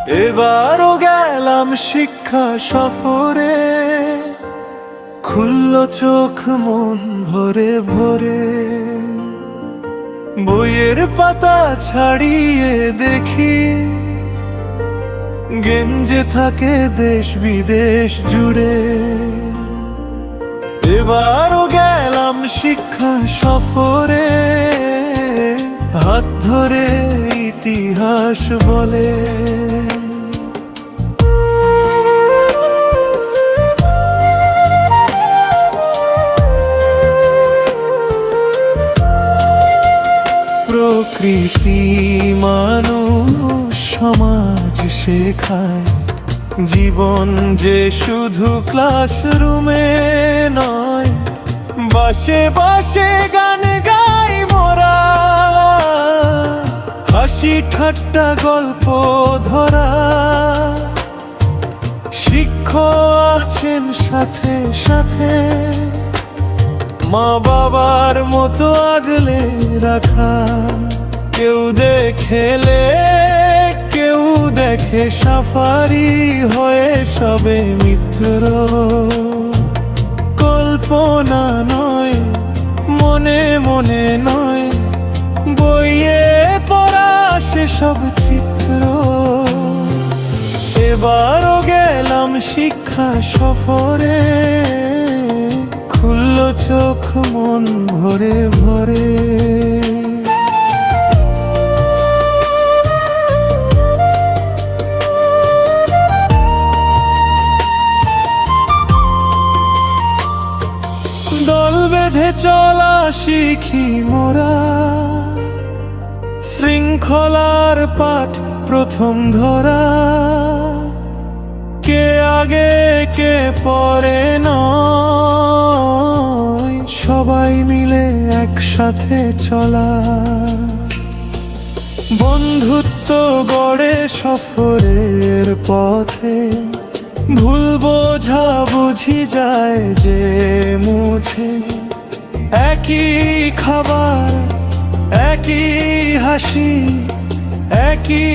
এবারও গেলাম শিক্ষা সফরে, খুলল চোখ মন ভরে ভরে। বইয়ের পাতা ছাড়িয়ে দেখি গেঞ্জে থাকে দেশ বিদেশ জুড়ে। এবারও গেলাম শিক্ষা সফরে, হাত ধরে ইতিহাস বলে। প্রকৃতি মানুষ সমাজ শেখায়, জীবন যে শুধু ক্লাসরুমে নয়, বাসে বাসে গান গাই মোরা, হাসি ঠাট্টা গল্প ধরা। শিক্ষক আছেন সাথে সাথে, মা বাবার মতো আগলে রাখা। কেউ দেখেলে কেউ দেখে সাফারি হয়ে সবে মিত্র। কল্পনা নয় মনে মনে নয়, বইয়ে পড়া সেসব চিত্র। এবারও গেলাম শিক্ষা সফরে, খুলল চোখ মন ভরে ভরে। দল বেঁধে চলা শিখি মোরা, শৃঙ্খলার পাঠ প্রথম ধরা। কে আগে কে পরে নয়, সবাই মিলে একসাথে চলা। বন্ধুত্ব গড়ে সফরের পথে, ভুল বোঝা বুঝি যায় যে মুছে। একই খাবার একই হাসি, একই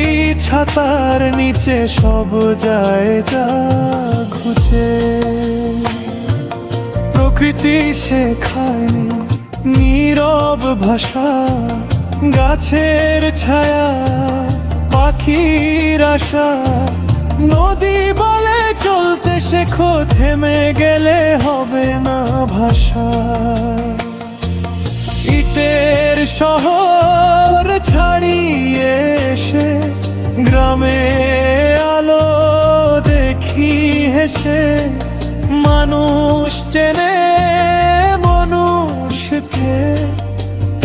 ছাতার নিচে সব যায় যা ঘুচে। প্রকৃতি শেখায় নীরব ভাষা, গাছের ছায়া পাখির আশা। নদী বলে চলতে শেখো, থেমে গেলে হবে না ভাষা। ইটের শহর ছাড়িয়ে এসে গ্রামে আলো দেখি হেসে। মানুষ চেনে মানুষকে,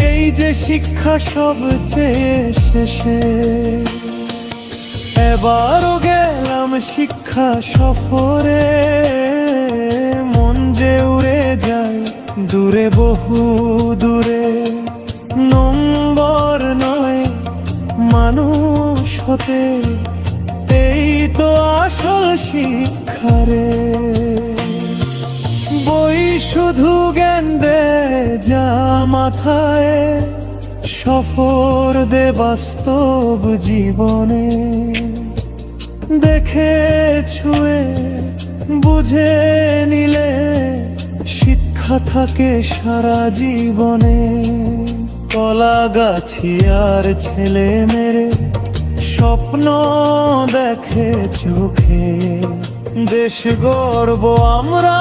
এই যে শিক্ষা সবচেয়ে শেষে। এবারও গেলাম শিক্ষা সফরে, মন যে উড়ে যায় দূরে বহু দূরে। নম্বর নয় মানুষ হতে, এই তো আসল শিক্ষা রে। বই শুধু জ্ঞান দেয় যা মাথায়, সফর দে বাস্তব জীবনে। দেখে ছুঁয়ে বুঝে নিলে শিক্ষা থাকে সারা জীবনে। কলা গাছি আর ছেলে মেরে স্বপ্ন দেখে চোখে। দেশ গর্ব আমরা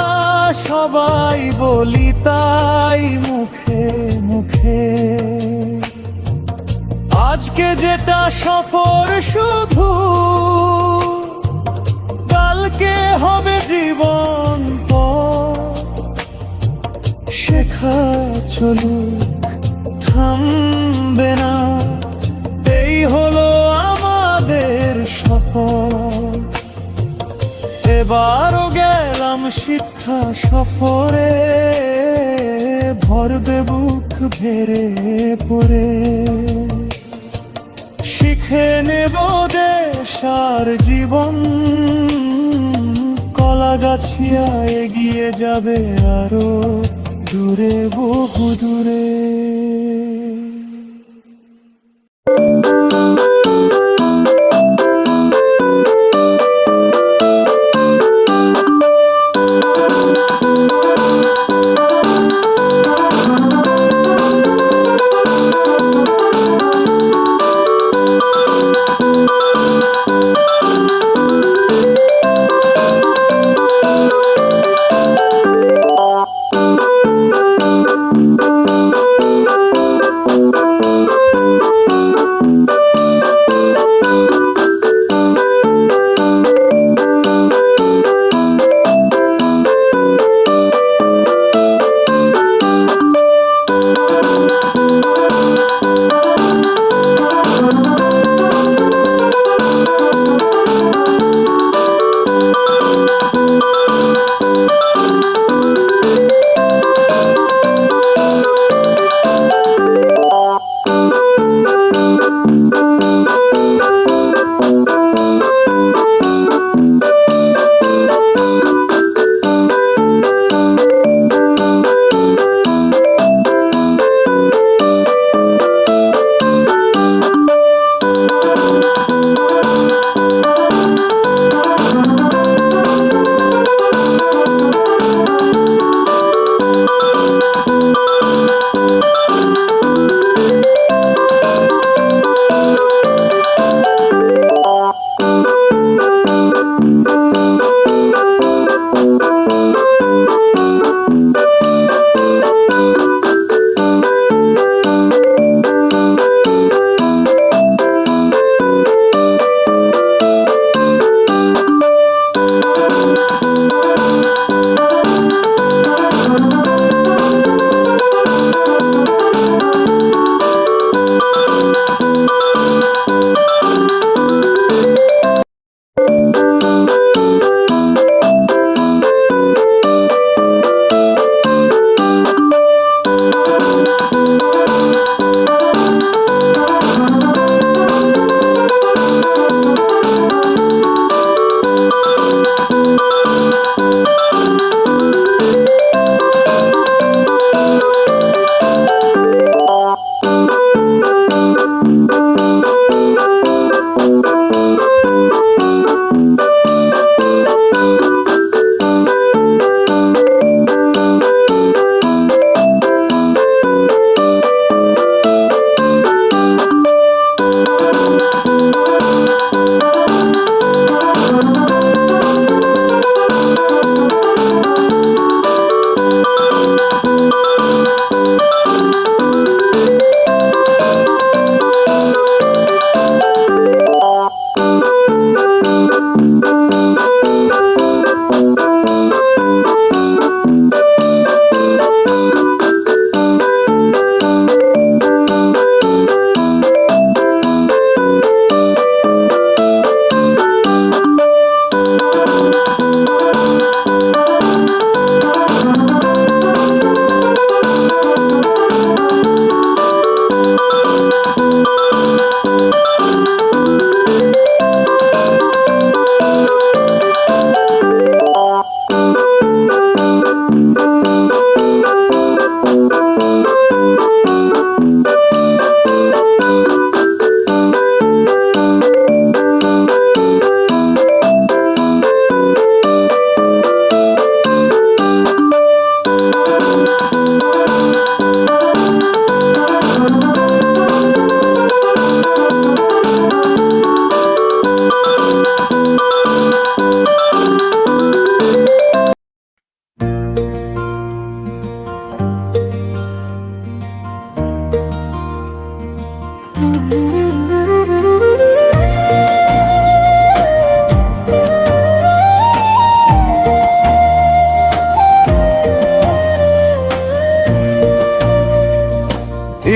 সবাই বলি তাই মুখে মুখে। আজকে যেটা সফর শুধু, কালকে হবে জীবন পথ। শেখা চলুক থামবে না, এই হলো আমাদের শপথ। এবারও গেলাম শিক্ষা সফরে, ভরবে বুক ভেরে পড়ে। শিখে নেব দেশ আর জীবন, কলা গাছিয়া এগিয়ে যাবে আরো দূরে বহু দূরে।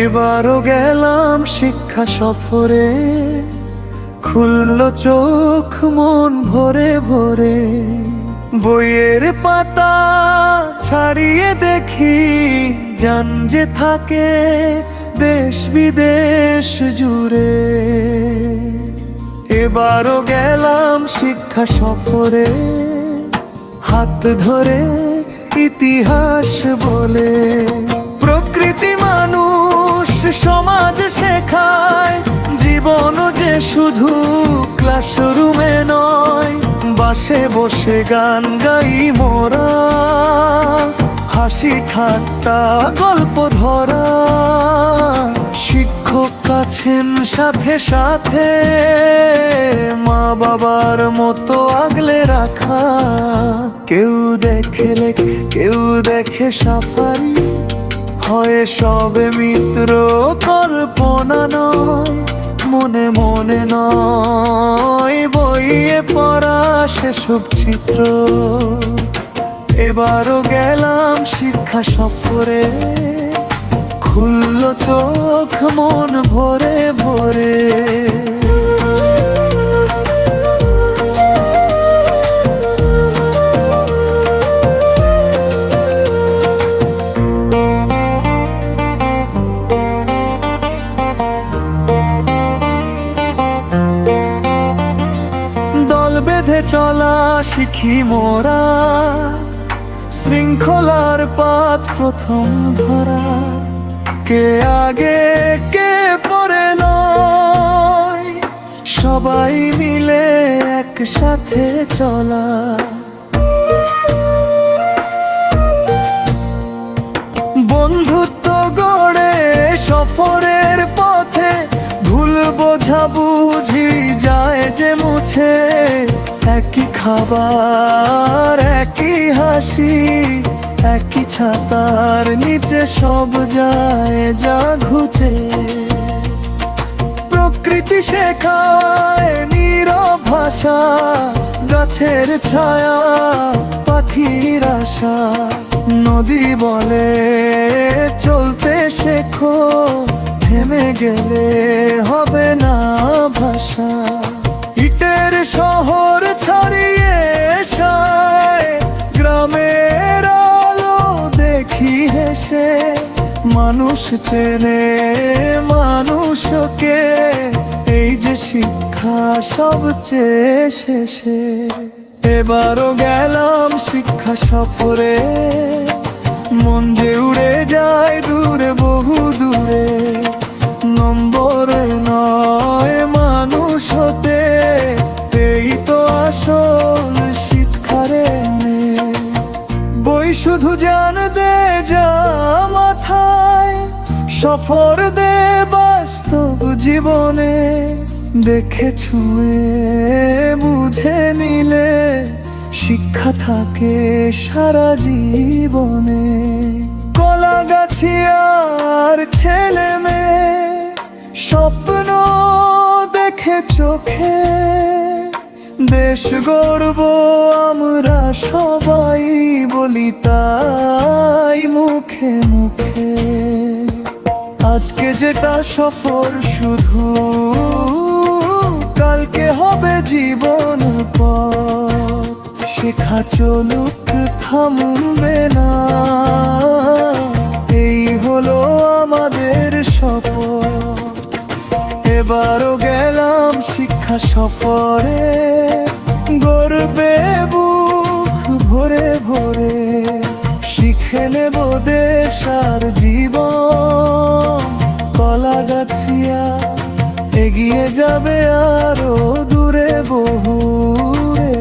এবারও গেলাম শিক্ষা সফরে, খুলল চোখ মন ভরে ভরে। বইয়ের পাতা ছাড়িয়ে দেখি, জান যে থাকে দেশ বিদেশ জুড়ে। এবারও গেলাম শিক্ষা সফরে, হাত ধরে ইতিহাস বলে। প্রকৃতি মানুষ সমাজ শেখায়, জীবন যে শুধু ক্লাসরুমে নয়। বাসে বসে গান গাই মোরা, হাসি ঠাট্টা গল্প ধরা। শিক্ষক আছেন সাথে সাথে, মা বাবার মতো আগলে রাখা। কেউ দেখে লেখে কেউ দেখে সাফারি, হয় সবে মিত্র কল্পনা নয়। মনে মনে নয়, বইয়ে পড়া সেসব চিত্র। এবারও গেলাম শিক্ষা সফরে, খুলল চোখ মন ভরে ভরে। দল বেঁধে চলা শিখি মোরা, শৃঙ্খলার পাত প্রথম ধরা। কে আগে কে পরে নয়, সবাই মিলে একসাথে চলা। বন্ধুত্ব গড়ে সফরের পথে, ভুল বোঝা বুঝি যায় যে মুছে। একই খাবার একই হাসি, একই ছাতার নিচে সব যায় যা ঘুচে। প্রকৃতি শেখায় নীরব ভাষা, গাছের ছায়া পাখির আশা। নদী বলে চলতে শেখো, থেমে গেলে হবে না ভাষা। ইটের শহর ছাড়িয়ে এসায়, গ্রামের আলো দেখি হেসে। মানুষ চেনে মানুষকে, এই যে শিক্ষা সবচেয়ে শেষে। এবারও গেলাম শিক্ষা সফরে, মন যে উড়ে যায় দূরে বহু দূরে। নম্বরে নয় মানুষ হতে, এই তো আসল শিক্ষারে। বই শুধু জান দে যা মাথায়, সফর দে বাস্তব জীবনে। দেখে ছুঁয়ে বুঝে নিলে, শিক্ষা থাকে সারা জীবনে। কলাগাছিয়ার ছেলে মেয়ে, স্বপ্ন দেখে চোখে। দেশ গর্ব আমরা সবাই বলি তাই মুখে মুখে। আজকে যেটা সফর শুধু, কালকে হবে জীবন পথ। শেখা চলুক থামবে না, এই হলো আমাদের শপথ। এবারও গেলাম শিক্ষা সফরে, গর্বে বুক ভরে ভরে। শিখে নেব দেশ আর জীবন, কলাগাছিয়া এগিয়ে যাবে আরো দূরে বহু রে।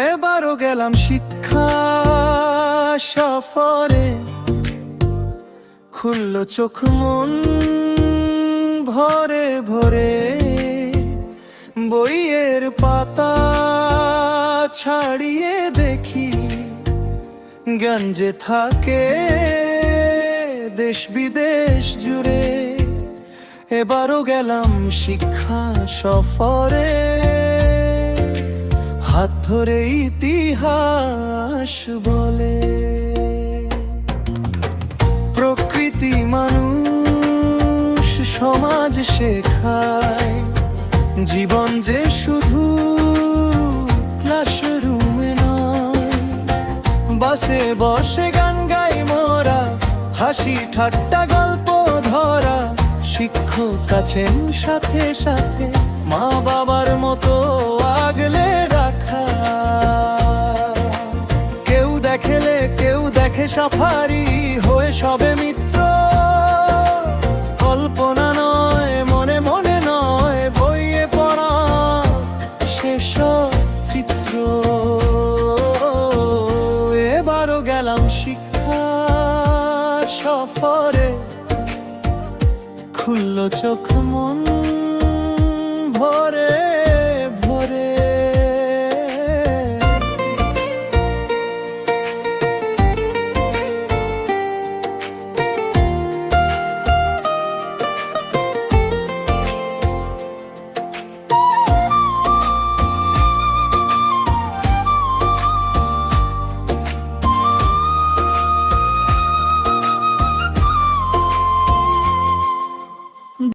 এবারও গেলাম শিক্ষা সফরে, খুলল চোখ মন ভরে ভরে। বইয়ের পাতা ছাড়িয়ে দেখি, জ্ঞান যে থাকে দেশ বিদেশ জুড়ে, এবারও গেলাম শিক্ষা সফরে, হাত ধরে ইতিহাস বলে। প্রকৃতি মানুষ সমাজ শেখায়, জীবন যে শুধু ক্লাসরুমে নয়, বাসে বসে গান গাই মোরা, হাসি ঠাট্টা গল্প ধরা, শিক্ষক আছেন সাথে সাথে, মা বাবার মতো আগলে রাখা। কেউ দেখেলে কেউ দেখে সাফারি হয়ে সবে মিত্র, কল্পনা নয় মনে মনে নয় বইয়ে পড়া সেসব চিত্র। এবারও গেলাম শিক্ষা সফরে, খুললো চোখ মন ভরে।